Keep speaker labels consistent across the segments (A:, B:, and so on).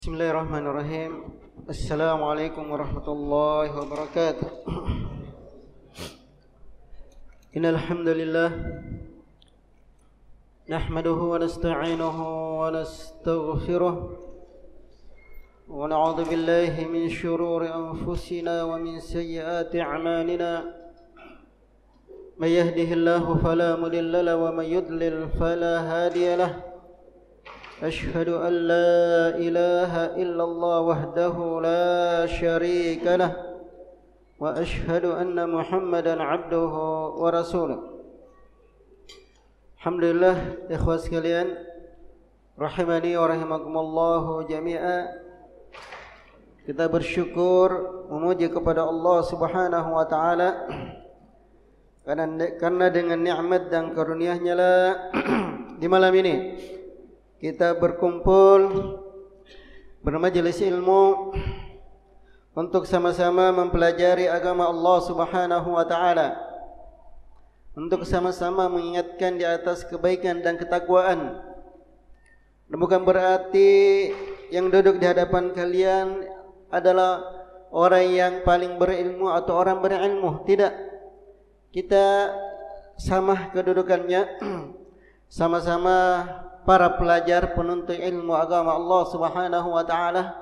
A: Bismillahirrahmanirrahim. Assalamualaikum warahmatullahi wabarakatuh. Innal hamdalillah nahmaduhu wa nasta'inuhu wa nastaghfiruh wa na'udzu billahi min shururi anfusina wa min sayyiati a'malina. May yahdihillahu fala mudilla lahu wa may yudlil fala hadiya lahu. أشهد أن لا إله إلا الله وحده لا شريك له وأشهد أن محمدا عبده ورسوله. Alhamdulillah, ikhwah sekalian, rahimani wa rahimakumullahu jami'a. Kita bersyukur, memuji kepada Allah Subhanahu wa taala karena dengan nikmat dan karunia-Nya lah di malam ini kita berkumpul bermajelis ilmu untuk sama-sama mempelajari agama Allah Subhanahu wa taala, untuk sama-sama mengingatkan di atas kebaikan dan ketakwaan. Dan bukan berarti yang duduk di hadapan kalian adalah orang yang paling berilmu atau orang berilmu. Tidak. Kita sama kedudukannya, sama-sama para pelajar penuntut ilmu agama Allah Subhanahu wa taala,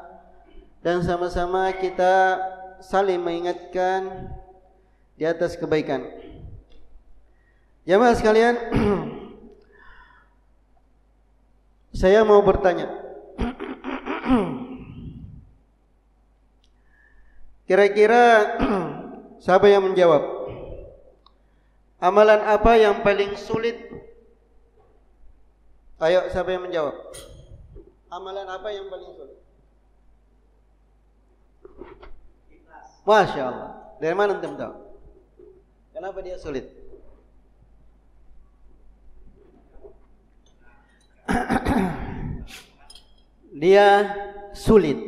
A: dan sama-sama kita saling mengingatkan di atas kebaikan. Jamaah sekalian, saya mau bertanya. Kira-kira siapa yang menjawab? Amalan apa yang paling sulit? Ayo, siapa yang menjawab? Amalan apa yang paling sulit? Masya Allah. Dari mana antum tahu? Kenapa dia sulit? Dia sulit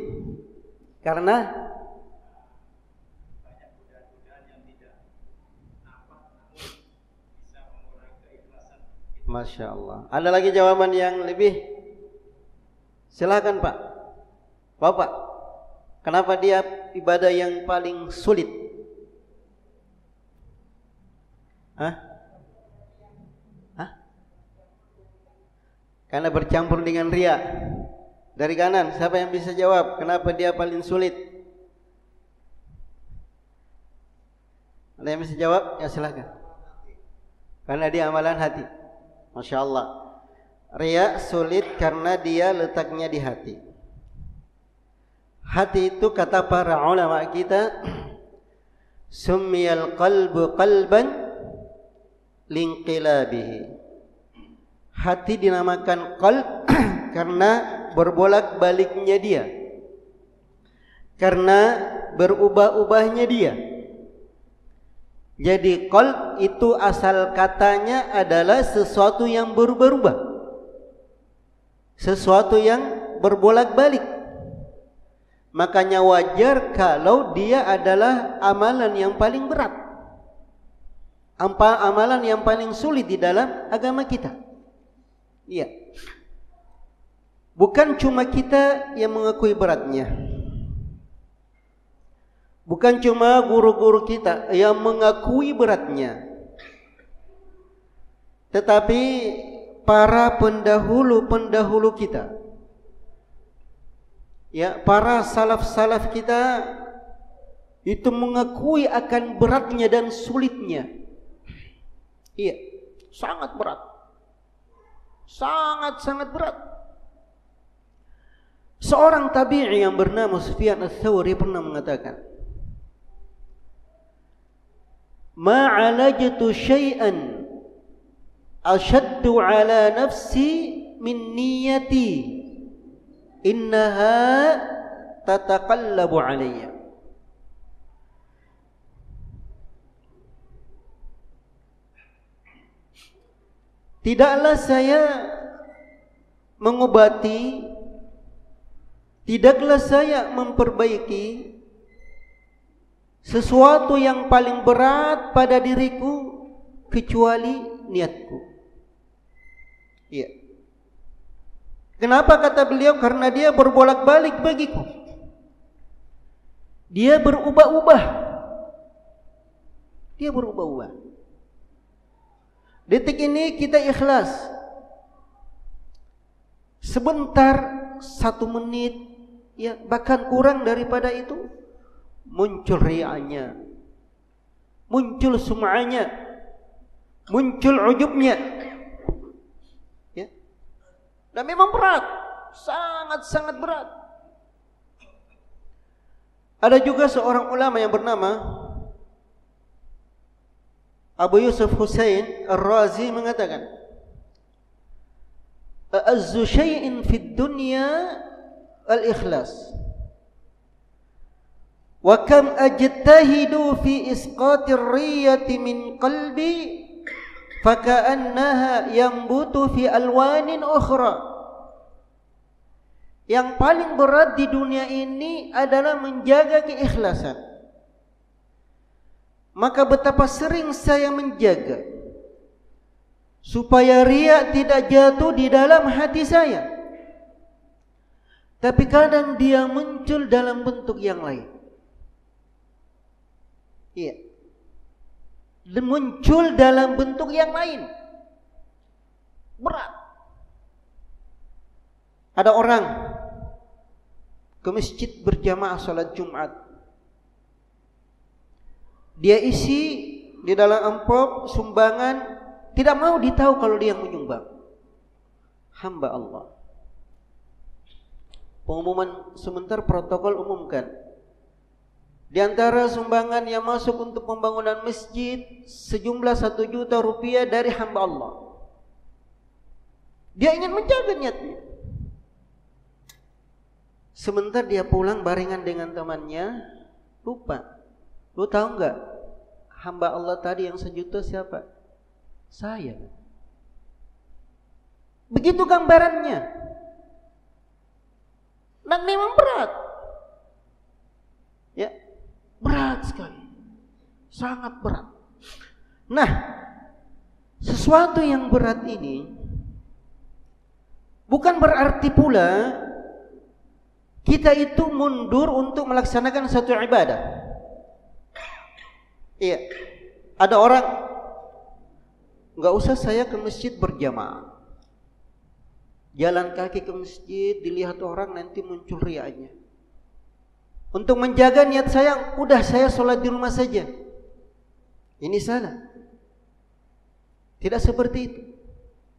A: karena Masya Allah. Ada lagi jawaban yang lebih? Silakan Pak. Bapak, kenapa dia ibadah yang paling sulit? Hah? Karena bercampur dengan riya. Dari kanan, siapa yang bisa jawab? Kenapa dia paling sulit? Ada yang bisa jawab? Ya silakan. Karena dia amalan hati. Masya Allah. Riya sulit karena dia letaknya di hati. Hati itu kata para ulama kita, summiyal qalbu qalban linqilabihi. Hati dinamakan qalb karena berbolak-baliknya dia, karena berubah-ubahnya dia. Jadi qalb itu asal katanya adalah sesuatu yang berubah-ubah, sesuatu yang berbolak-balik. Makanya wajar kalau dia adalah amalan yang paling berat, amalan yang paling sulit di dalam agama kita. Iya. Bukan cuma kita yang mengakui beratnya, bukan cuma guru-guru kita yang mengakui beratnya, tetapi para pendahulu-pendahulu kita, ya, para salaf-salaf kita itu mengakui akan beratnya dan sulitnya. Iya, sangat berat, sangat-sangat berat. Seorang tabi'i yang bernama Sufyan Ats-Tsauri pernah mengatakan, ma'alajtu syai'an asyaddu ala nafsi min niyati innaha tataqallabu alayya. Tidaklah saya mengobati, tidaklah saya memperbaiki sesuatu yang paling berat pada diriku kecuali niatku. Iya. Kenapa kata beliau? Karena dia berbolak-balik bagiku. Dia berubah-ubah. Dia berubah-ubah. Detik ini kita ikhlas. Sebentar, 1 menit, ya bahkan kurang daripada itu, muncul ria'nya, muncul sum'anya, muncul ujubnya. Ya. Dan memang berat, sangat-sangat berat. Ada juga seorang ulama yang bernama Abu Yusuf Husain Ar-Razi mengatakan, a'azzu syai'in fid dunya al-ikhlas. Wa kam ajtahidu fi isqatir riyati min qalbi faka'annaha yanbutu fi alwanin ukhra. Yang paling berat di dunia ini adalah menjaga keikhlasan. Maka betapa sering saya menjaga supaya riya tidak jatuh di dalam hati saya. Tapi kadang dia muncul dalam bentuk yang lain. Iya. Muncul dalam bentuk yang lain. Berat. Ada orang ke masjid berjamaah salat Jumat. Dia isi di dalam amplop sumbangan, tidak mau ditahu kalau dia yang menyumbang. Hamba Allah. Pengumuman sebentar, protokol umumkan. Di antara sumbangan yang masuk untuk pembangunan masjid sejumlah 1 juta rupiah dari hamba Allah. Dia ingin menjaga niatnya. Sebentar dia pulang barengan dengan temannya, lupa. Lu tahu enggak? Hamba Allah tadi yang 1 juta siapa? Saya. Begitu gambarannya. Dan memang berat. Ya, berat sekali. Sangat berat. Nah, sesuatu yang berat ini bukan berarti pula kita itu mundur untuk melaksanakan satu ibadah. Iya, ada orang enggak usah saya ke masjid berjamaah. Jalan kaki ke masjid, dilihat orang nanti muncul riaknya. Untuk menjaga niat saya, udah saya sholat di rumah saja. Ini salah. Tidak seperti itu.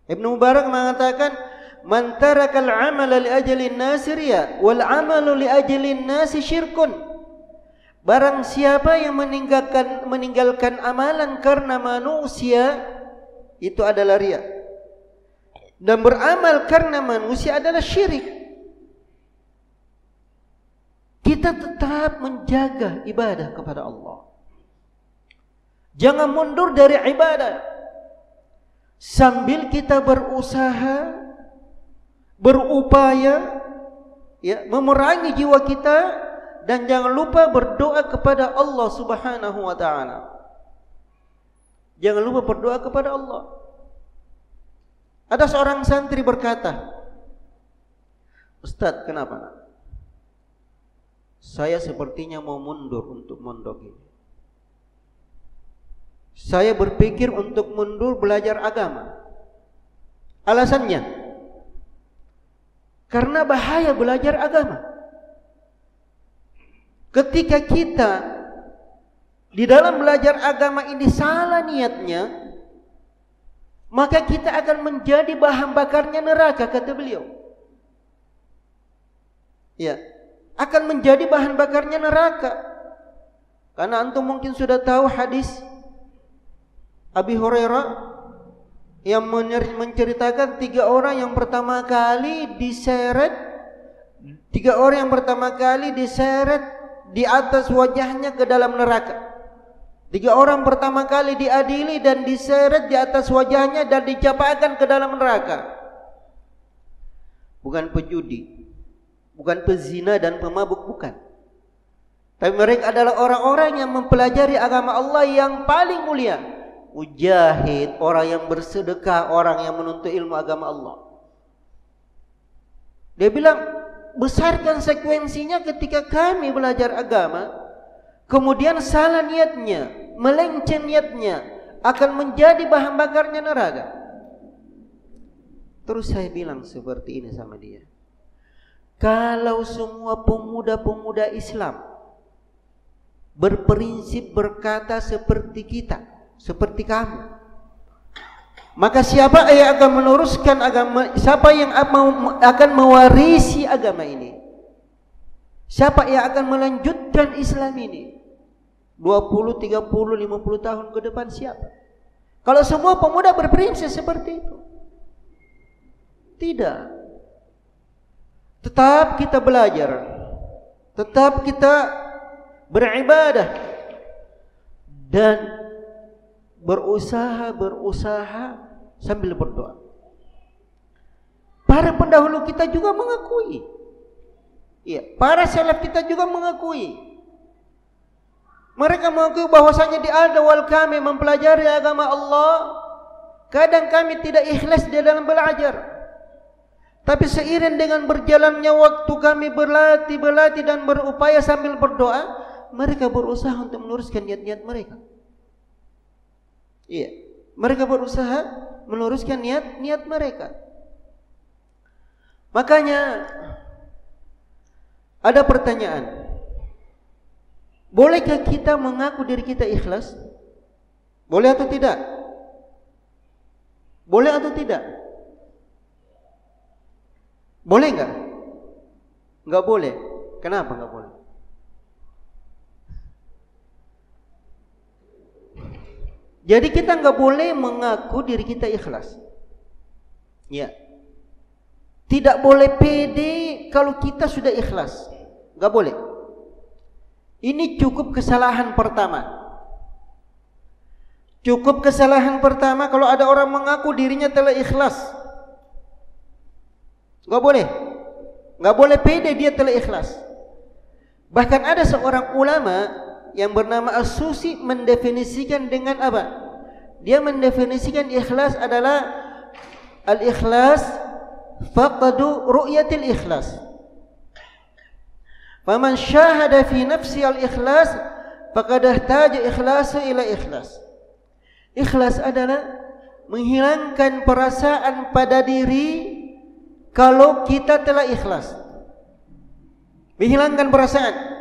A: Ibnu Mubarak mengatakan, man tarakal amala li ajalin nasi riya wal amalu li ajalin nasi syirkun. Barang siapa yang meninggalkan amalan karena manusia, itu adalah riya. Dan beramal karena manusia adalah syirik. Kita tetap menjaga ibadah kepada Allah. Jangan mundur dari ibadah. Sambil kita berusaha, berupaya, ya, memerangi jiwa kita. Dan jangan lupa berdoa kepada Allah Subhanahu wa ta'ala. Jangan lupa berdoa kepada Allah. Ada seorang santri berkata, Ustaz, kenapa? Saya sepertinya mau mundur untuk mondok ini. Saya berpikir untuk mundur belajar agama. Alasannya, karena bahaya belajar agama. Ketika kita di dalam belajar agama ini salah niatnya, maka kita akan menjadi bahan bakarnya neraka, kata beliau. Ya, akan menjadi bahan bakarnya neraka. Karena antum mungkin sudah tahu hadis Abi Hurairah yang menceritakan 3 orang yang pertama kali diseret, 3 orang yang pertama kali diseret di atas wajahnya ke dalam neraka. 3 orang pertama kali diadili dan diseret di atas wajahnya dan dicampakkan ke dalam neraka. Bukan pejudi, bukan pezina dan pemabuk, bukan. Tapi mereka adalah orang-orang yang mempelajari agama Allah yang paling mulia. Mujahid, orang yang bersedekah, orang yang menuntut ilmu agama Allah. Dia bilang, besarkan sekuensinya ketika kami belajar agama, kemudian salah niatnya, melenceng niatnya, akan menjadi bahan bakarnya neraka. Terus saya bilang seperti ini sama dia, kalau semua pemuda-pemuda Islam berprinsip berkata seperti kita, seperti kamu, maka siapa yang akan meneruskan agama, siapa yang akan mewarisi agama ini, siapa yang akan melanjutkan Islam ini 20, 30, 50 tahun ke depan, siapa? Kalau semua pemuda berprinsip seperti itu, tidak. Tetap kita belajar, tetap kita beribadah dan berusaha sambil berdoa. Para pendahulu kita juga mengakui, para salaf kita juga mengakui. Mereka mengakui bahwasanya di awal kami mempelajari agama Allah, kadang kami tidak ikhlas di dalam belajar. Tapi seiring dengan berjalannya waktu kami berlatih dan berupaya sambil berdoa, mereka berusaha untuk meluruskan niat-niat mereka. Mereka berusaha meluruskan niat mereka. Makanya ada pertanyaan, bolehkah kita mengaku diri kita ikhlas? Boleh atau tidak? Boleh atau tidak? Boleh enggak? Enggak boleh. Kenapa enggak boleh? Jadi kita enggak boleh mengaku diri kita ikhlas. Tidak boleh pede kalau kita sudah ikhlas. Enggak boleh. Ini cukup kesalahan pertama. Cukup kesalahan pertama kalau ada orang mengaku dirinya telah ikhlas. Enggak boleh. Enggak boleh pede dia telah ikhlas. Bahkan ada seorang ulama yang bernama As-Susi mendefinisikan dengan apa? Dia mendefinisikan ikhlas adalah al-ikhlas faqadu ru'yatil ikhlas. Faman syahada fi nafsi al-ikhlas faqad ihtaja ikhlasu ila ikhlas. Ikhlas adalah menghilangkan perasaan pada diri kalau kita telah ikhlas. Menghilangkan perasaan.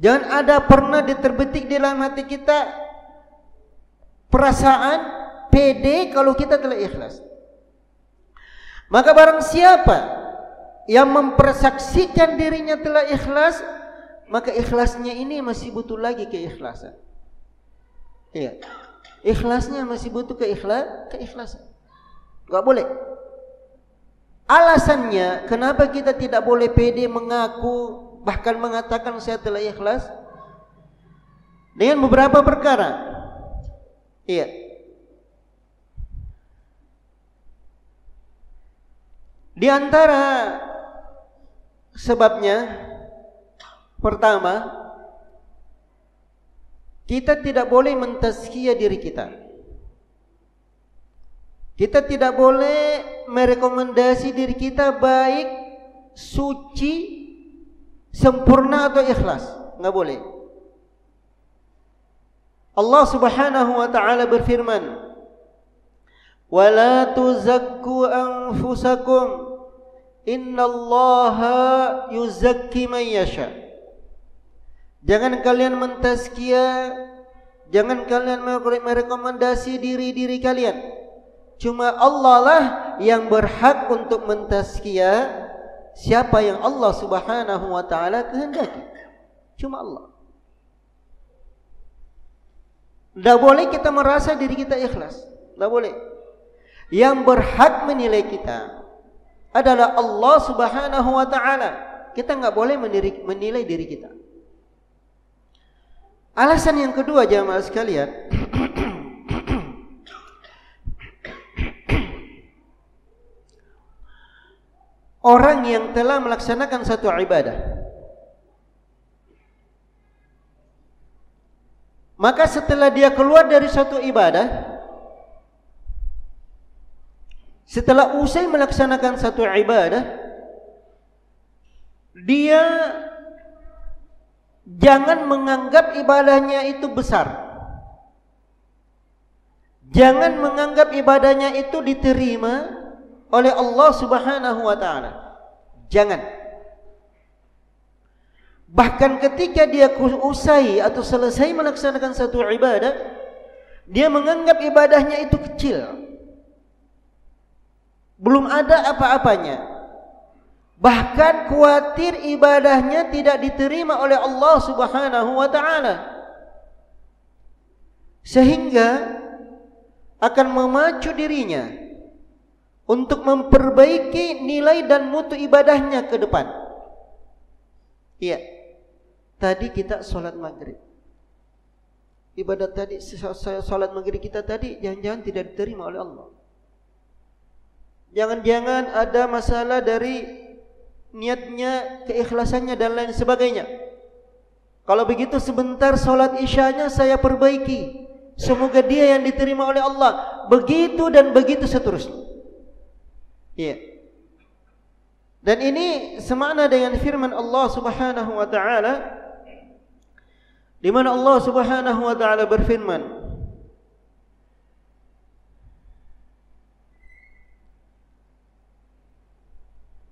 A: Jangan ada pernah terbetik di dalam hati kita perasaan pede kalau kita telah ikhlas. Maka barang siapa yang mempersaksikan dirinya telah ikhlas, maka ikhlasnya ini masih butuh lagi keikhlasan. Ikhlasnya masih butuh keikhlasan. Enggak boleh. Alasannya kenapa kita tidak boleh pede mengaku bahkan mengatakan saya telah ikhlas? Dengan beberapa perkara. Di antara sebabnya, pertama, kita tidak boleh mentazkiyah diri kita. Kita tidak boleh merekomendasi diri kita baik, suci, sempurna atau ikhlas. Enggak boleh. Allah Subhanahu wa taala berfirman, "Wa la tuzakku anfusakum, innallaha yuzakki man yasha." Jangan kalian mentazkiyah, jangan kalian merekomendasi diri kalian. Cuma Allah lah yang berhak untuk mentazkiyah siapa yang Allah Subhanahu wa taala kehendaki. Cuma Allah. Tidak boleh kita merasa diri kita ikhlas. Tidak boleh. Yang berhak menilai kita adalah Allah Subhanahu wa taala. Kita enggak boleh menilai diri kita. Alasan yang kedua jamaah sekalian, orang yang telah melaksanakan satu ibadah, maka setelah dia keluar dari suatu ibadah, setelah usai melaksanakan satu ibadah, dia jangan menganggap ibadahnya itu besar. Jangan menganggap ibadahnya itu diterima oleh Allah Subhanahu wa taala. Jangan. Bahkan ketika dia usai atau selesai melaksanakan satu ibadah, dia menganggap ibadahnya itu kecil. Belum ada apa-apanya. Bahkan khawatir ibadahnya tidak diterima oleh Allah Subhanahu wa taala. Sehingga akan memacu dirinya untuk memperbaiki nilai dan mutu ibadahnya ke depan. Iya. Tadi kita sholat maghrib. Ibadat tadi, sholat maghrib kita tadi jangan-jangan tidak diterima oleh Allah. Jangan-jangan ada masalah dari niatnya, keikhlasannya dan lain sebagainya. Kalau begitu sebentar sholat isyanya saya perbaiki. Semoga dia yang diterima oleh Allah. Begitu dan begitu seterusnya. Iya. Dan ini semakna dengan firman Allah Subhanahu wa taala, di mana Allah Subhanahu wa taala berfirman,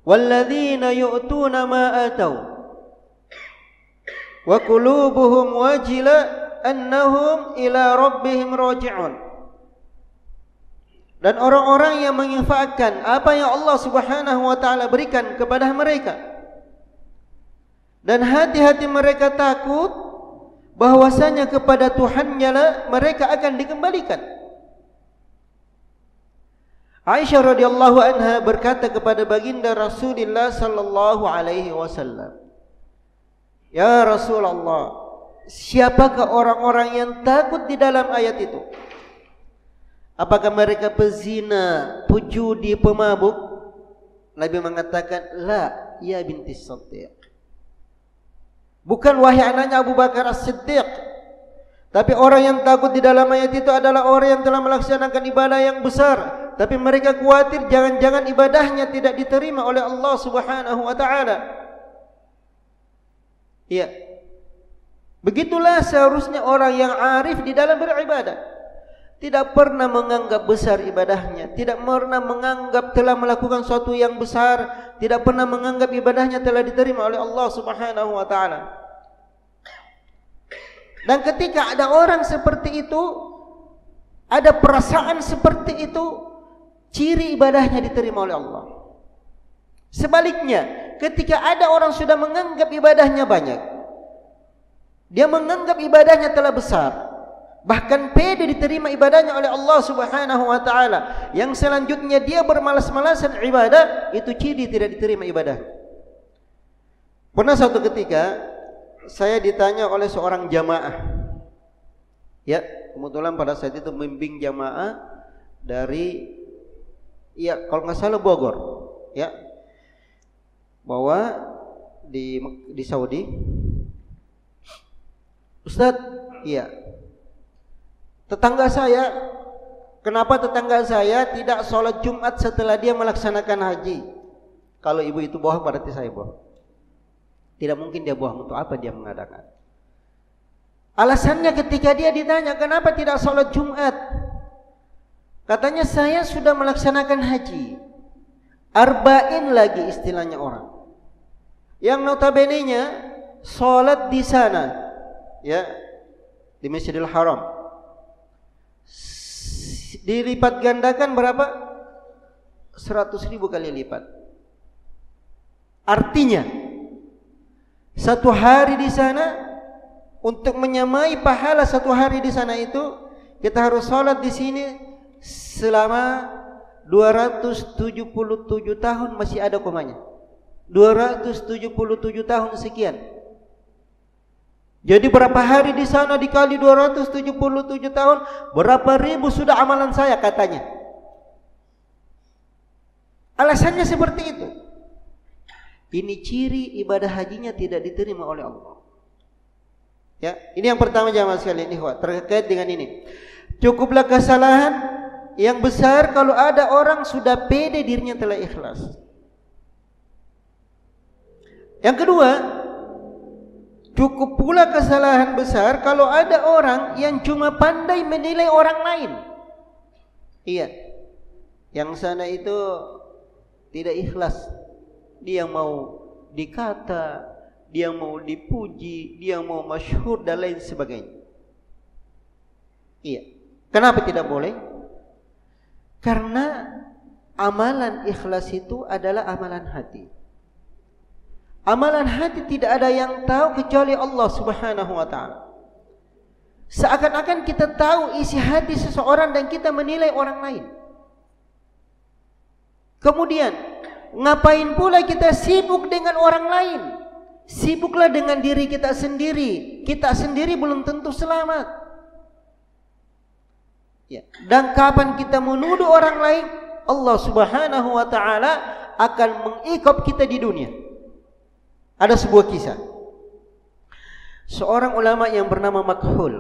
A: "Walladzina yu'tuna ma atau wa qulubuhum wajila annahum ila rabbihim raji'un." Dan orang-orang yang menginfakkan apa yang Allah Subhanahu wa taala berikan kepada mereka, dan hati-hati mereka takut bahwasanya kepada Tuhannya lah mereka akan dikembalikan. Aisyah radhiyallahu anha berkata kepada baginda Rasulullah sallallahu alaihi wasallam, "Ya Rasulullah, siapakah orang-orang yang takut di dalam ayat itu? Apakah mereka pezina, pejudi, pemabuk?" Nabi mengatakan, "La, ya binti Siddiq." Bukan wahai anaknya Abu Bakar As-Siddiq. Tapi orang yang takut di dalam ayat itu adalah orang yang telah melaksanakan ibadah yang besar, tapi mereka khawatir jangan-jangan ibadahnya tidak diterima oleh Allah Subhanahu wa taala. Iya. Begitulah seharusnya orang yang arif di dalam beribadah. Tidak pernah menganggap besar ibadahnya, tidak pernah menganggap telah melakukan sesuatu yang besar, tidak pernah menganggap ibadahnya telah diterima oleh Allah Subhanahu wa taala. Dan ketika ada orang seperti itu, ada perasaan seperti itu, ciri ibadahnya diterima oleh Allah. Sebaliknya, ketika ada orang sudah menganggap ibadahnya banyak, dia menganggap ibadahnya telah besar, bahkan pede diterima ibadahnya oleh Allah Subhanahu wa taala, yang selanjutnya dia bermalas-malasan ibadah, itu ciri tidak diterima ibadah. Pernah suatu ketika saya ditanya oleh seorang jamaah. Ya, kebetulan pada saat itu membimbing jamaah dari, ya kalau nggak salah Bogor, ya, bahwa di Saudi. Ustadz, iya, tetangga saya, kenapa tetangga saya tidak sholat Jumat setelah dia melaksanakan haji? Kalau ibu itu bohong, berarti saya bohong. Tidak mungkin dia bohong. Untuk apa dia mengadakan? Alasannya ketika dia ditanya kenapa tidak sholat Jumat, katanya saya sudah melaksanakan haji, arba'in lagi istilahnya orang, yang notabene-nya sholat di sana, ya, di Masjidil Haram, dilipat gandakan berapa? 100.000 kali lipat. Artinya satu hari di sana, untuk menyamai pahala satu hari di sana itu, kita harus sholat di sini selama 277 tahun, masih ada komanya. 277 tahun sekian. Jadi berapa hari di sana dikali 277 tahun, berapa ribu sudah amalan saya katanya. Alasannya seperti itu. Ini ciri ibadah hajinya tidak diterima oleh Allah. Ya, ini yang pertama jamaah sekalian, ikhwah, terkait dengan ini. Cukuplah kesalahan yang besar kalau ada orang sudah pede dirinya telah ikhlas. Yang kedua, cukup pula kesalahan besar kalau ada orang yang cuma pandai menilai orang lain. Iya, yang sana itu tidak ikhlas. Dia mau dikata, dia mau dipuji, dia mau masyhur dan lain sebagainya. Iya. Kenapa tidak boleh? Karena amalan ikhlas itu adalah amalan hati. Amalan hati tidak ada yang tahu kecuali Allah Subhanahu wa ta'ala. Seakan-akan kita tahu isi hati seseorang dan kita menilai orang lain. Kemudian, ngapain pula kita sibuk dengan orang lain? Sibuklah dengan diri kita sendiri. Kita sendiri belum tentu selamat. Ya. Dan kapan kita menuduh orang lain, Allah Subhanahu wa ta'ala akan mengikop kita di dunia. Ada sebuah kisah. Seorang ulama yang bernama Makhul,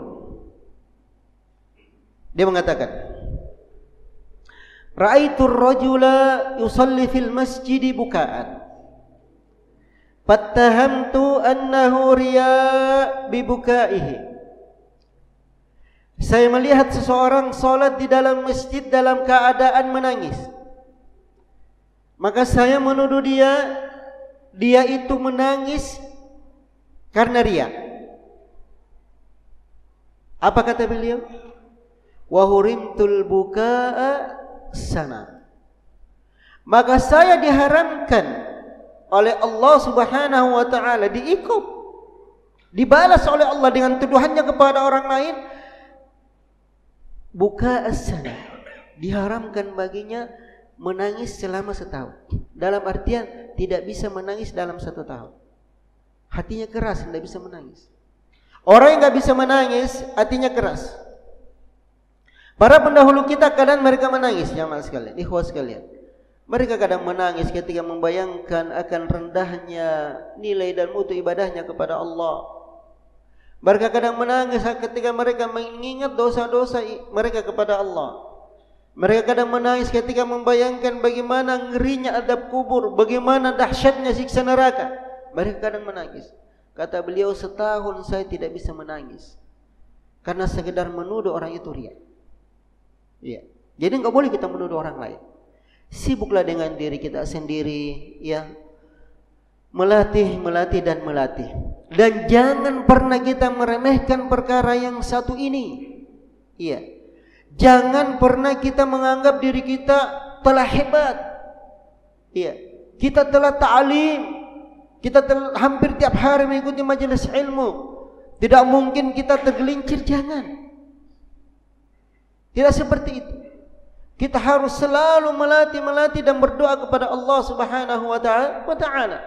A: dia mengatakan, Ra'aitu ar-rajula yusalli fil masjidi buka'an, fattahamtu annahu riya' bi buka'ihi. Saya melihat seseorang salat di dalam masjid dalam keadaan menangis. Maka saya menuduh dia itu menangis karena riya. Apa kata beliau? Wa hurimtul bukaa sana. Maka saya diharamkan oleh Allah Subhanahu wa ta'ala, diikut, dibalas oleh Allah dengan tuduhannya kepada orang lain. Bukaa sana, diharamkan baginya menangis selama setahun. Dalam artian tidak bisa menangis dalam 1 tahun. Hatinya keras, tidak bisa menangis. Orang yang tidak bisa menangis, hatinya keras. Para pendahulu kita kadang mereka menangis, jamaah sekalian, ikhwah sekalian. Mereka kadang menangis ketika membayangkan akan rendahnya nilai dan mutu ibadahnya kepada Allah. Mereka kadang menangis ketika mereka mengingat dosa-dosa mereka kepada Allah. Mereka kadang menangis ketika membayangkan bagaimana ngerinya adab kubur, bagaimana dahsyatnya siksa neraka. Mereka kadang menangis. Kata beliau, setahun saya tidak bisa menangis karena sekedar menuduh orang itu riya. Ya. Jadi enggak boleh kita menuduh orang lain. Sibuklah dengan diri kita sendiri, ya. Melatih dan melatih. Dan jangan pernah kita meremehkan perkara yang satu ini. Iya. Jangan pernah kita menganggap diri kita telah hebat. Iya. Kita telah ta'lim. Kita telah hampir tiap hari mengikuti majelis ilmu. Tidak mungkin kita tergelincir, jangan. Tidak seperti itu. Kita harus selalu melatih dan berdoa kepada Allah Subhanahu wa ta'ala.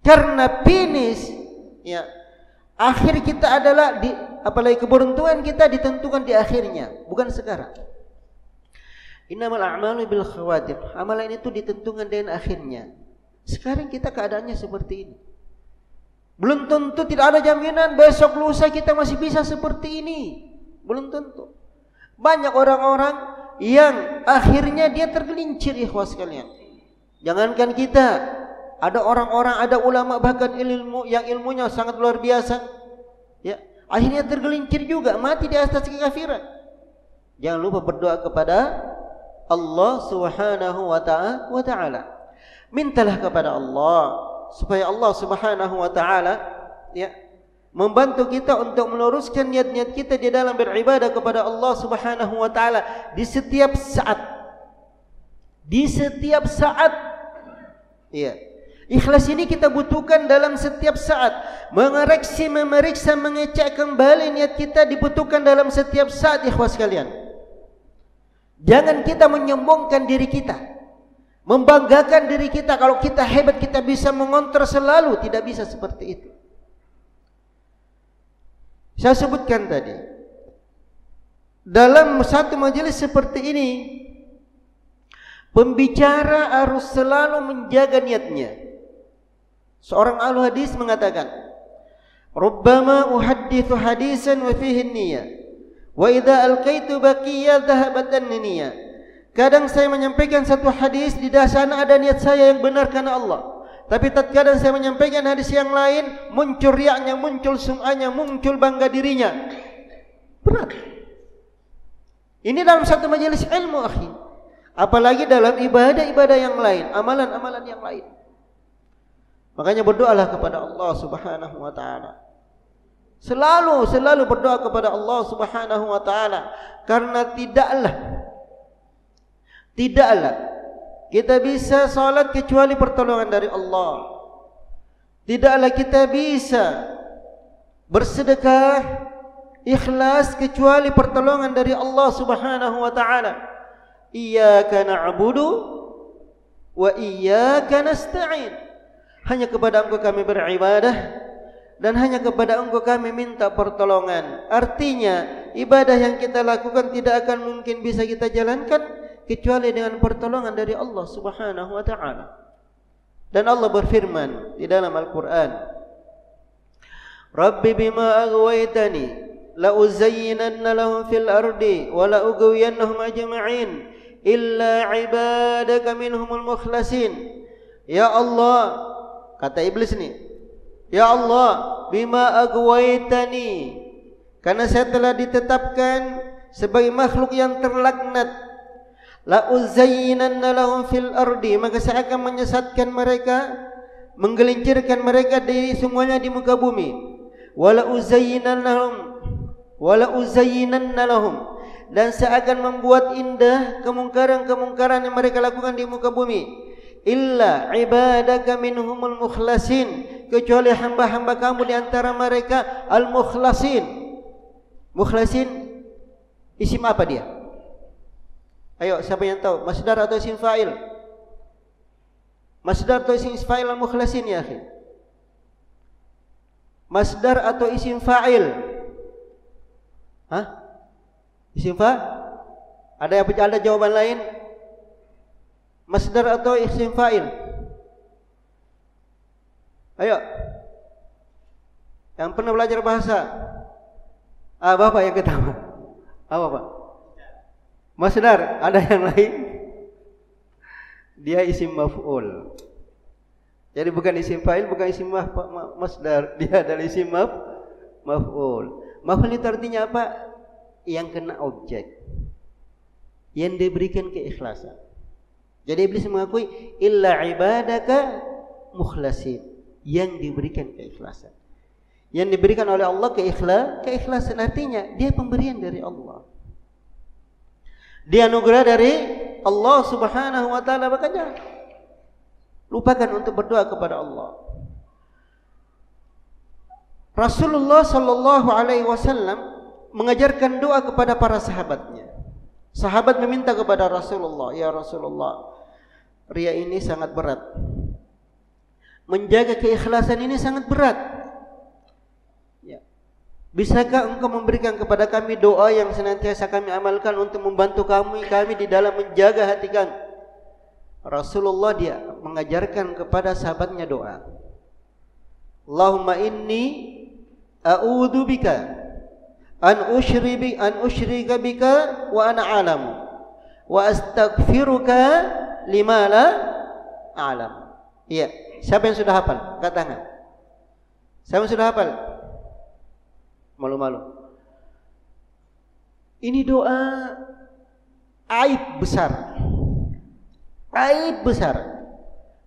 A: Karena finish, ya, akhir kita adalah apalagi keberuntungan kita ditentukan di akhirnya, bukan sekarang. Innamal a'malu bil khawatim. Amalan itu ditentukan dengan akhirnya. Sekarang kita keadaannya seperti ini. Belum tentu, tidak ada jaminan besok lusa kita masih bisa seperti ini. Belum tentu. Banyak orang-orang yang akhirnya dia tergelincir, ikhwah sekalian. Jangankan kita, ada orang-orang, ada ulama bahkan ilmu yang ilmunya sangat luar biasa, ya, akhirnya tergelincir juga, mati di atas kekafiran. Jangan lupa berdoa kepada Allah Subhanahu wa ta'ala. Mintalah kepada Allah supaya Allah Subhanahu wa ta'ala, ya, membantu kita untuk meluruskan niat-niat kita di dalam beribadah kepada Allah Subhanahu wa ta'ala di setiap saat. Di setiap saat. Iya. Ikhlas ini kita butuhkan dalam setiap saat. Mengoreksi, memeriksa, mengecek kembali niat kita dibutuhkan dalam setiap saat, ikhwah sekalian. Jangan kita menyombongkan diri kita, membanggakan diri kita. Kalau kita hebat, kita bisa mengontrol selalu. Tidak bisa seperti itu. Saya sebutkan tadi, dalam satu majelis seperti ini, pembicara harus selalu menjaga niatnya. Seorang ahli hadis mengatakan, "Rubbama uhadditsu hadisan wa fihi an-niyyah, wa idza alqaitu baqiyya dhahabat an-niyyah." Kadang saya menyampaikan satu hadis, di dasarnya ada niat saya yang benar karena Allah. Tapi tatkala saya menyampaikan hadis yang lain, muncul riaknya, muncul sum'ahnya, muncul bangga dirinya. Berat. Ini dalam satu majelis ilmu, akhi. Apalagi dalam ibadah-ibadah yang lain, amalan-amalan yang lain. Makanya berdoalah kepada Allah Subhanahu wa taala. Selalu berdoa kepada Allah Subhanahu wa taala, karena tidaklah kita bisa salat kecuali pertolongan dari Allah. Tidaklah kita bisa bersedekah ikhlas kecuali pertolongan dari Allah Subhanahu wa taala. Iyyaka na'budu wa iyyaka nasta'in. Hanya kepada Engkau kami beribadah dan hanya kepada Engkau kami minta pertolongan. Artinya, ibadah yang kita lakukan tidak akan mungkin bisa kita jalankan kecuali dengan pertolongan dari Allah Subhanahu wa taala. Dan Allah berfirman di dalam Al-Qur'an, Rabbi bima aghwaytani la uzayyinanna lahum fil ardi wa la ughwiyannahum ajma'in illa ibadaka minhumul mukhlasin. Ya Allah, kata iblis ni, ya Allah, bima aghwaytani, karena saya telah ditetapkan sebagai makhluk yang terlaknat, la uzayyinanna lahum fil ardi, maka saya akan menyesatkan mereka, menggelincirkan mereka di semuanya di muka bumi. Wala uzayyinanna lahum, dan saya akan membuat indah kemungkaran-kemungkaran yang mereka lakukan di muka bumi. Illa ibadaka minhumul mukhlasin, kecuali hamba-hamba kamu di antara mereka al-mukhlasin. Mukhlasin isim apa dia? Ayo, siapa yang tahu? Masdar atau isim fa'il? Masdar atau isim fa'il al-mukhlasin ya akhi? Masdar atau isim fa'il? Hah? Isim fa'il? Ada jawaban lain? Masdar atau isim fa'il? Ayo. Yang pernah belajar bahasa? Bapak yang ketawa. Apa Pak? Masdar, ada yang lain? Dia isim maf'ul. Jadi bukan isim fa'il, bukan isim masdar, dia adalah isim maf'ul. Maf'ul itu artinya apa? Yang kena objek, yang diberikan keikhlasan. Jadi iblis mengakui illa ibadaka mukhlasin, yang diberikan keikhlasan. Yang diberikan oleh Allah keikhlasan artinya dia pemberian dari Allah. Dia anugerah dari Allah Subhanahu wa taala, makanya lupakan untuk berdoa kepada Allah. Rasulullah sallallahu alaihi wasallam mengajarkan doa kepada para sahabatnya. Sahabat meminta kepada Rasulullah, "Ya Rasulullah, riya ini sangat berat. Menjaga keikhlasan ini sangat berat. Ya. Bisakah engkau memberikan kepada kami doa yang senantiasa kami amalkan untuk membantu kami di dalam menjaga hati kami?" Rasulullah dia mengajarkan kepada sahabatnya doa. Allahumma inni a'udzu bika an usyrika bika wa ana a'lamu wa astaghfiruka lima la a'lam. Iya, siapa yang sudah hafal? Angkat tangan. Siapa yang sudah hafal? Malu-malu. Ini doa aib besar. Aib besar.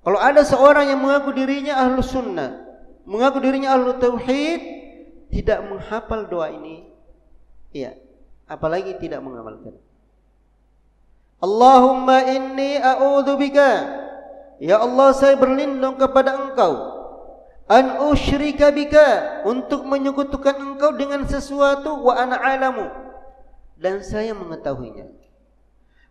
A: Kalau ada seorang yang mengaku dirinya ahlu sunnah, mengaku dirinya ahlu tauhid, tidak menghafal doa ini, iya, apalagi tidak mengamalkan. Allahumma inni a'udzubika, ya Allah saya berlindung kepada engkau, an usyrika bika, untuk menyekutukan engkau dengan sesuatu, wa ana alamu, dan saya mengetahuinya,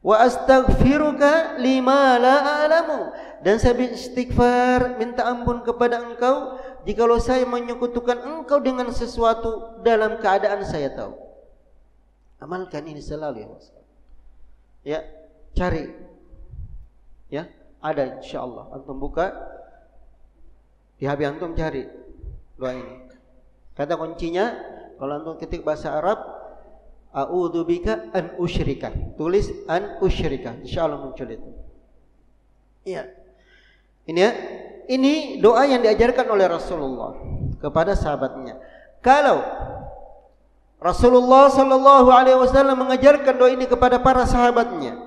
A: wa astaghfiruka lima la a'lamu, dan saya beristighfar minta ampun kepada engkau jikalau saya menyekutukan engkau dengan sesuatu dalam keadaan saya tahu. Amalkan ini selalu ya Mas. Ya, cari. Ya, ada insyaallah. Antum buka di HP antum, cari doa ini. Kata kuncinya kalau antum ketik bahasa Arab, a'udzubika an usyrika. Tulis an usyrika, insyaallah muncul itu. Iya. Ini ya. Ini doa yang diajarkan oleh Rasulullah kepada sahabatnya. Kalau Rasulullah sallallahu alaihi wasallam mengajarkan doa ini kepada para sahabatnya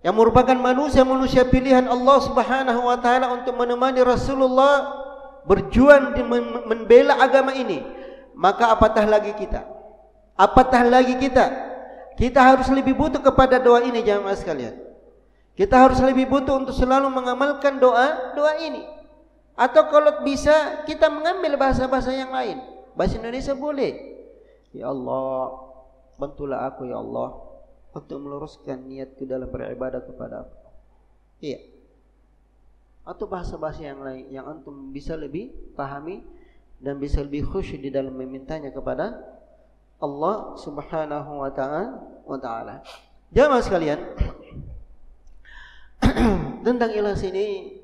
A: yang merupakan manusia pilihan Allah Subhanahu wa taala untuk menemani Rasulullah berjuang membela agama ini, maka apatah lagi kita? Apatah lagi kita? Kita harus lebih butuh kepada doa ini jamaah sekalian. Kita harus lebih butuh untuk selalu mengamalkan doa ini. Atau kalau bisa kita mengambil bahasa-bahasa yang lain. Bahasa Indonesia boleh. Ya Allah, bantulah aku ya Allah untuk meluruskan niatku dalam beribadah kepada-Mu. Iya. Atau bahasa-bahasa yang lain yang antum bisa lebih pahami dan bisa lebih khusyuk di dalam memintanya kepada Allah Subhanahu wa taala. Jamaah sekalian, tentang ikhlas ini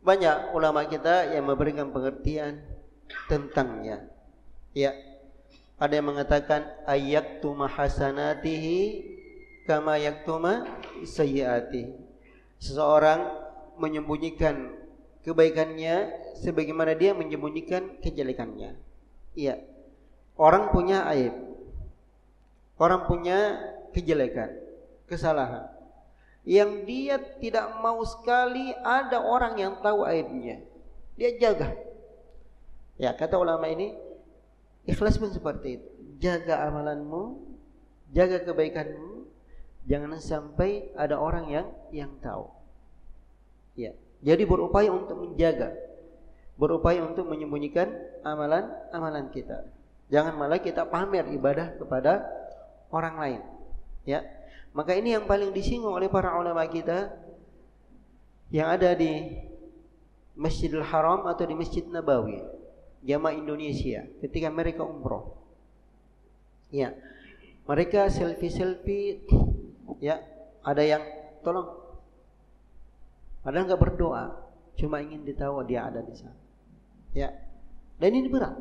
A: banyak ulama kita yang memberikan pengertian tentangnya. Ya. Ada yang mengatakan ayaktuma hasanatihi kama yaktuma sayyiatihi. Seseorang menyembunyikan kebaikannya sebagaimana dia menyembunyikan kejelekannya. Iya. Orang punya aib. Orang punya kejelekan, kesalahan. Yang dia tidak mau sekali ada orang yang tahu aibnya. Dia jaga. Ya, kata ulama ini, ikhlas pun seperti itu. Jaga amalanmu, jaga kebaikanmu, jangan sampai ada orang yang tahu. Ya, jadi berupaya untuk menjaga, berupaya untuk menyembunyikan amalan kita. Jangan malah kita pamer ibadah kepada orang lain. Ya. Maka ini yang paling disinggung oleh para ulama kita yang ada di Masjidil Haram atau di Masjid Nabawi, jamaah Indonesia, ketika mereka umroh. Ya, mereka selfie, ya, ada yang tolong, ada nggak berdoa, cuma ingin ditahu dia ada di sana. Ya, dan ini berat.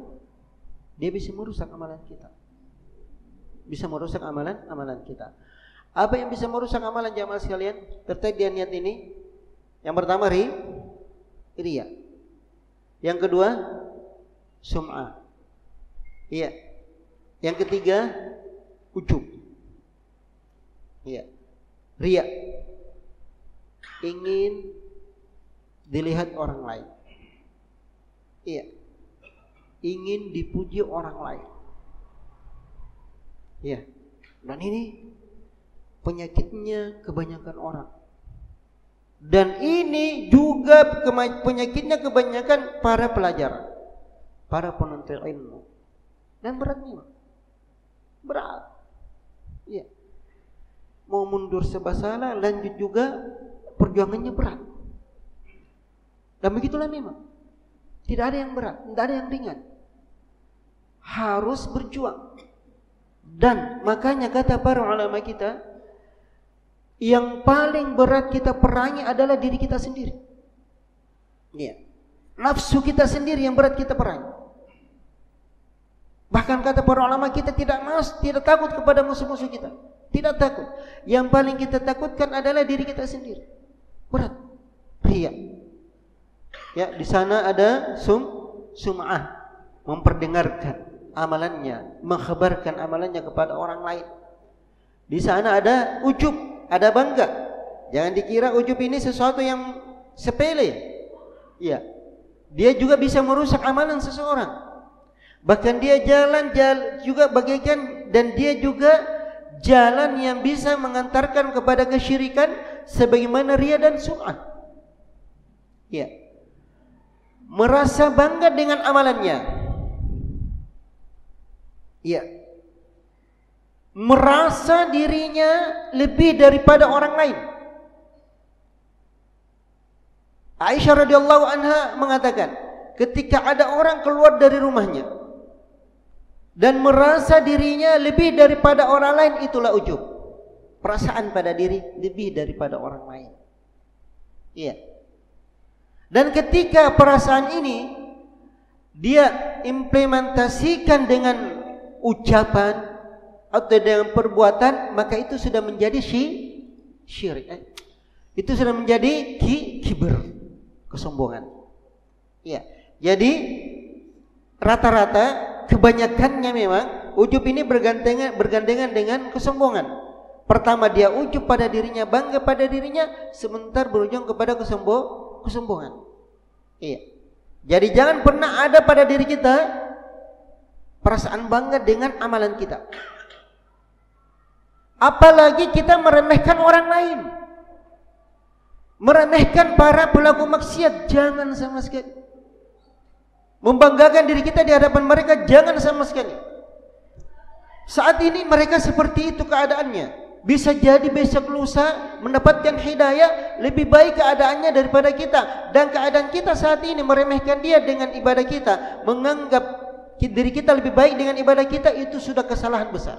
A: Dia bisa merusak amalan kita, bisa merusak amalan kita. Apa yang bisa merusak amalan jamaah sekalian terkait dengan niat ini? Yang pertama riya. Yang kedua sum'ah. Iya. Yang ketiga ujub. Iya. Riya. Ingin dilihat orang lain. Iya. Ingin dipuji orang lain. Iya. Dan ini penyakitnya kebanyakan orang. Dan ini juga penyakitnya kebanyakan para pelajar, para penuntut ilmu. Dan berat nih, berat. Iya. Mau mundur serba salah, lanjut juga perjuangannya berat. Dan begitulah memang. Tidak ada yang berat, tidak ada yang ringan. Harus berjuang. Dan makanya kata para ulama kita, yang paling berat kita perangi adalah diri kita sendiri. Iya. Nafsu kita sendiri yang berat kita perangi. Bahkan kata para ulama kita tidak takut kepada musuh-musuh kita. Tidak takut. Yang paling kita takutkan adalah diri kita sendiri. Berat. Iya. Ya, di sana ada sum'ah, memperdengarkan amalannya, mengkhabarkan amalannya kepada orang lain. Di sana ada ujub, ada bangga. Jangan dikira ujub ini sesuatu yang sepele. Iya. Dia juga bisa merusak amalan seseorang. Bahkan dia jalan juga bagaikan, dan dia juga jalan yang bisa mengantarkan kepada kesyirikan sebagaimana riya dan sum'ah. Iya. Merasa bangga dengan amalannya. Iya. Merasa dirinya lebih daripada orang lain. Aisyah radhiyallahu anha mengatakan, ketika ada orang keluar dari rumahnya dan merasa dirinya lebih daripada orang lain, itulah ujub. Perasaan pada diri lebih daripada orang lain. Iya. Dan ketika perasaan ini dia implementasikan dengan ucapan atau dengan perbuatan, maka itu sudah menjadi syirik. Itu sudah menjadi kibir, kesombongan. Iya. Jadi rata-rata kebanyakannya memang ujub ini bergandengan dengan kesombongan. Pertama dia ujub pada dirinya, bangga pada dirinya, sebentar berujung kepada kesombongan. Iya. Jadi jangan pernah ada pada diri kita perasaan bangga dengan amalan kita. Apalagi kita meremehkan orang lain, meremehkan para pelaku maksiat, jangan sama sekali. Membanggakan diri kita di hadapan mereka, jangan sama sekali. Saat ini mereka seperti itu keadaannya. Bisa jadi besok lusa mendapatkan hidayah, lebih baik keadaannya daripada kita. Dan keadaan kita saat ini meremehkan dia dengan ibadah kita, menganggap diri kita lebih baik dengan ibadah kita, itu sudah kesalahan besar.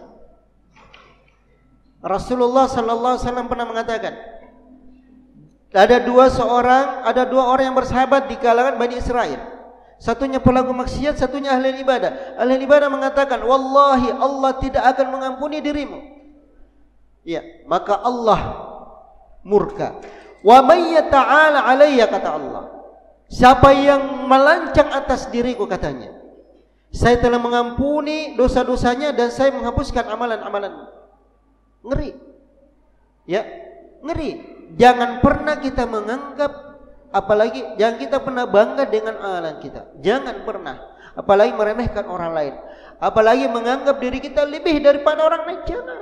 A: Rasulullah sallallahu alaihi wasallam pernah mengatakan, ada dua orang yang bersahabat di kalangan Bani Israel. Satunya pelaku maksiat, satunya ahli ibadah. Ahli ibadah mengatakan, wallahi Allah tidak akan mengampuni dirimu. Ya, maka Allah murka. Wa may yata'ala alayya, kata Allah. Siapa yang melancang atas diriku, katanya, saya telah mengampuni dosa-dosanya dan saya menghapuskan amalan-amalannya. Ngeri. Ya, ngeri. Jangan pernah kita menganggap, apalagi jangan kita pernah bangga dengan amalan kita. Jangan pernah. Apalagi meremehkan orang lain. Apalagi menganggap diri kita lebih daripada orang lain. Jangan.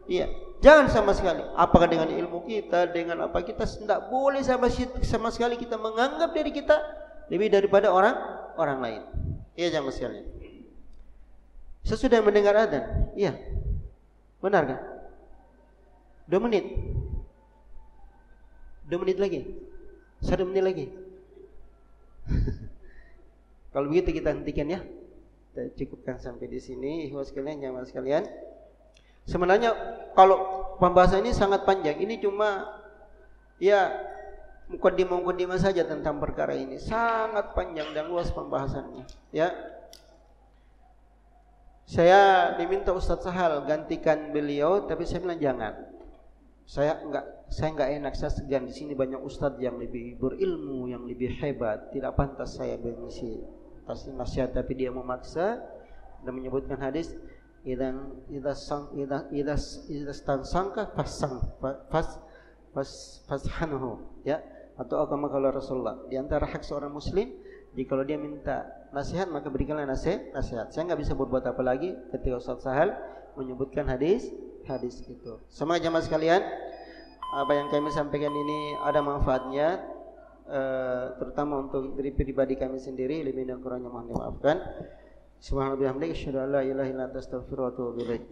A: Iya, jangan sama sekali. Apakah dengan ilmu kita, dengan apa kita, tidak boleh sama sekali kita menganggap diri kita lebih daripada orang lain. Iya, jangan sekali. Sesudah mendengar adzan. Iya. Benar kan? 2 menit. 2 menit lagi. 1 menit lagi. Kalau begitu kita hentikan ya. Kita cukupkan sampai di sini. Ikhwas sekalian, jamaah sekalian. Sebenarnya kalau pembahasan ini sangat panjang. Ini cuma ya mukaddimah saja tentang perkara ini. Sangat panjang dan luas pembahasannya. Ya. Saya diminta Ustadz Sahal gantikan beliau, tapi saya bilang jangan. Saya enggak enak, saya segan di sini banyak ustadz yang lebih berilmu, yang lebih hebat. Tidak pantas saya mengisi nasihat, tapi dia memaksa dan menyebutkan hadis idza stansangka fashanhu, ya, atau agama kalau Rasulullah. Di antara hak seorang muslim, jika dia minta nasihat maka berikanlah nasihat. Saya enggak bisa berbuat apa lagi ketika Ustaz Sahal menyebutkan hadis itu. Semua jamaah sekalian, apa yang kami sampaikan ini ada manfaatnya, terutama untuk diri pribadi kami sendiri. Lebih dan kurangnya mohon dimaafkan. Subhanallah bihamdihi asyhadu an la ilaha illa anta astaghfiruka wa atubu ilaik.